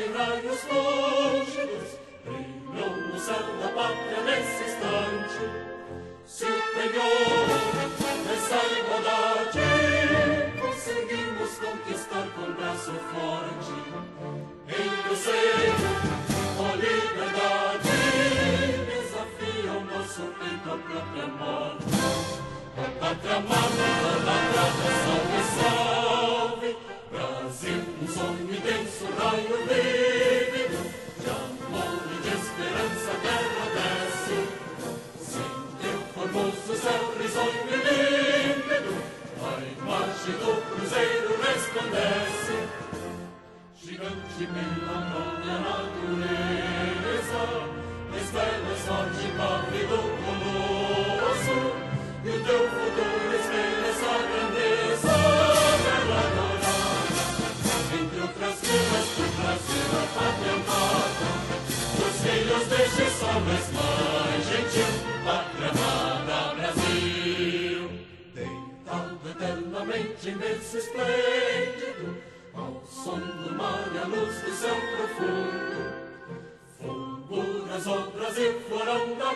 em raios lúcidos, brilham no céu da pátria nesse instante. Se o penhor dessa igualdade conseguimos conquistar com braço forte, em desejo a liberdade desafia o nosso peito à própria morte. A pátria amada, idolatrada, salve, salve, Brasil, um sonho intenso, raio vívido, de amor e de esperança a terra desce. Sem teu formoso céu risonho e límpido, a imagem do cruzeiro resplandece. Gigante pela própria natureza, estrelas forte pálido colosso, e o teu futuro espelha essa grandeza, terra dourada. Entre outras vidas do Brasil, a pátria amada, dos filhos deste sol és mais gentil, pátria amada Brasil. Deitado eternamente em berço esplêndido, ao som do mar e à luz do céu profundo, fulguras o Brasil, florão da